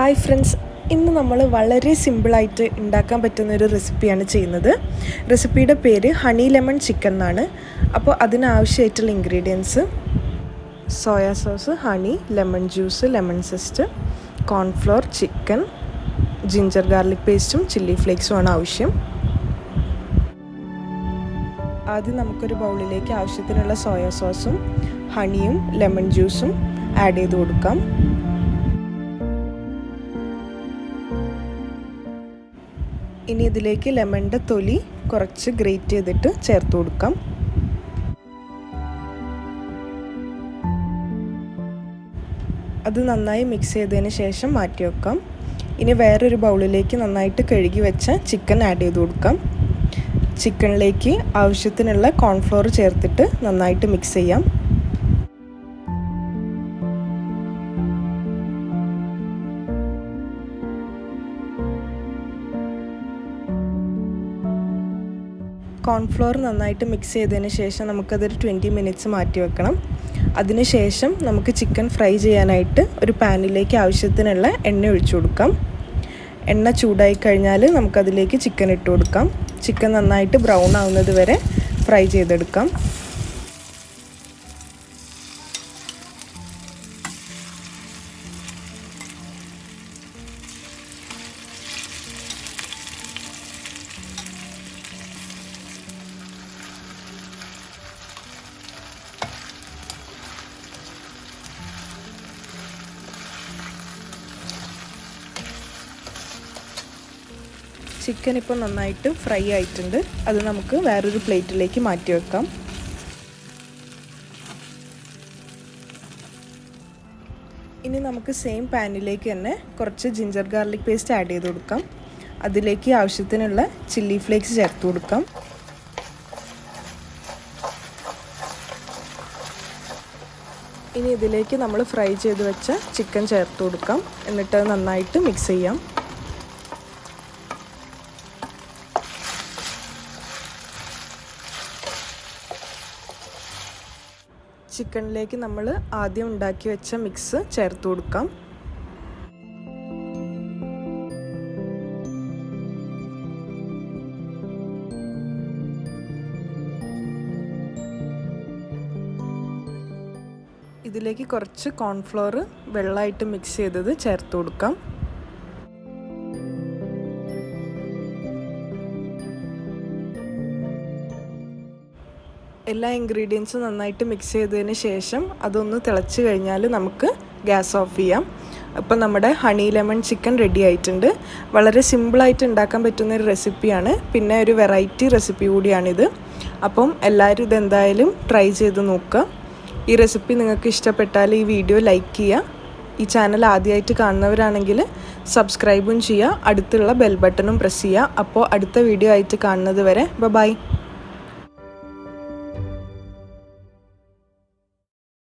Hi friends, ഇന്ന് നമ്മൾ വളരെ സിമ്പിളായിട്ട് ഉണ്ടാക്കാൻ പറ്റുന്നൊരു റെസിപ്പിയാണ് ചെയ്യുന്നത്. റെസിപ്പിയുടെ പേര് ഹണി ലെമൺ ചിക്കൻ എന്നാണ്. അപ്പോൾ അതിനാവശ്യമായിട്ടുള്ള ingredients soya sauce, honey, lemon juice, lemon zest, cornflour, chicken, ginger garlic പേസ്റ്റും ചില്ലി ഫ്ലേക്സുമാണ് ആവശ്യം. ആദ്യം നമുക്കൊരു ബൗളിലേക്ക് ആവശ്യത്തിനുള്ള സോയാ സോസും ഹണിയും ലെമൺ ജ്യൂസും ആഡ് ചെയ്ത് കൊടുക്കാം. ഇനി ഇതിലേക്ക് ലെമണിൻ്റെ തൊലി കുറച്ച് ഗ്രേറ്റ് ചെയ്തിട്ട് ചേർത്ത് കൊടുക്കാം. അത് നന്നായി മിക്സ് ചെയ്തതിന് ശേഷം മാറ്റി വെക്കാം. ഇനി വേറൊരു ബൗളിലേക്ക് നന്നായിട്ട് കഴുകി വെച്ച ചിക്കൻ ആഡ് ചെയ്ത് കൊടുക്കാം. ചിക്കനിലേക്ക് ആവശ്യത്തിനുള്ള കോൺഫ്ലോർ ചേർത്തിട്ട് നന്നായിട്ട് മിക്സ് ചെയ്യാം. കോൺഫ്ലോർ നന്നായിട്ട് മിക്സ് ചെയ്തതിന് ശേഷം നമുക്കതൊരു 20 മിനിറ്റ്സ് മാറ്റി വെക്കണം. അതിനുശേഷം നമുക്ക് ചിക്കൻ ഫ്രൈ ചെയ്യാനായിട്ട് ഒരു പാനിലേക്ക് ആവശ്യത്തിനുള്ള എണ്ണ ഒഴിച്ചു കൊടുക്കാം. എണ്ണ ചൂടായി കഴിഞ്ഞാൽ നമുക്കതിലേക്ക് ചിക്കൻ ഇട്ട് കൊടുക്കാം. ചിക്കൻ നന്നായിട്ട് ബ്രൗൺ ആവുന്നത് വരെ ഫ്രൈ ചെയ്തെടുക്കാം. ചിക്കൻ ഇപ്പോൾ നന്നായിട്ട് ഫ്രൈ ആയിട്ടുണ്ട്. അത് നമുക്ക് വേറൊരു പ്ലേറ്റിലേക്ക് മാറ്റി വെക്കാം. ഇനി നമുക്ക് സെയിം പാനിലേക്ക് തന്നെ കുറച്ച് ജിഞ്ചർ ഗാർലിക് പേസ്റ്റ് ആഡ് ചെയ്ത് കൊടുക്കാം. അതിലേക്ക് ആവശ്യത്തിനുള്ള ചില്ലി ഫ്ലേക്സ് ചേർത്ത് കൊടുക്കാം. ഇനി ഇതിലേക്ക് നമ്മൾ ഫ്രൈ ചെയ്ത് വെച്ച ചിക്കൻ ചേർത്ത് കൊടുക്കാം. എന്നിട്ട് നന്നായിട്ട് മിക്സ് ചെയ്യാം. ചിക്കനിലേക്ക് നമ്മൾ ആദ്യം ഉണ്ടാക്കി വെച്ച മിക്സ് ചേർത്ത് കൊടുക്കാം. ഇതിലേക്ക് കുറച്ച് കോൺഫ്ലോർ വെള്ളമായിട്ട് മിക്സ് ചെയ്തത് ചേർത്ത് കൊടുക്കാം. എല്ലാ ഇൻഗ്രീഡിയൻസും നന്നായിട്ട് മിക്സ് ചെയ്തതിന് ശേഷം അതൊന്ന് തിളച്ച് കഴിഞ്ഞാൽ നമുക്ക് ഗ്യാസ് ഓഫ് ചെയ്യാം. അപ്പം നമ്മുടെ ഹണി ലെമൺ ചിക്കൻ റെഡി ആയിട്ടുണ്ട്. വളരെ സിമ്പിളായിട്ട് ഉണ്ടാക്കാൻ പറ്റുന്നൊരു റെസിപ്പിയാണ്. പിന്നെ ഒരു വെറൈറ്റി റെസിപ്പി കൂടിയാണിത്. അപ്പം എല്ലാവരും ഇതെന്തായാലും ട്രൈ ചെയ്ത് നോക്കുക. ഈ റെസിപ്പി നിങ്ങൾക്ക് ഇഷ്ടപ്പെട്ടാൽ ഈ വീഡിയോ ലൈക്ക് ചെയ്യുക. ഈ ചാനൽ ആദ്യമായിട്ട് കാണുന്നവരാണെങ്കിൽ സബ്സ്ക്രൈബും ചെയ്യുക. അടുത്തുള്ള ബെൽ ബട്ടണും പ്രസ് ചെയ്യുക. അപ്പോൾ അടുത്ത വീഡിയോ ആയിട്ട് കാണുന്നത് വരെ ബൈ.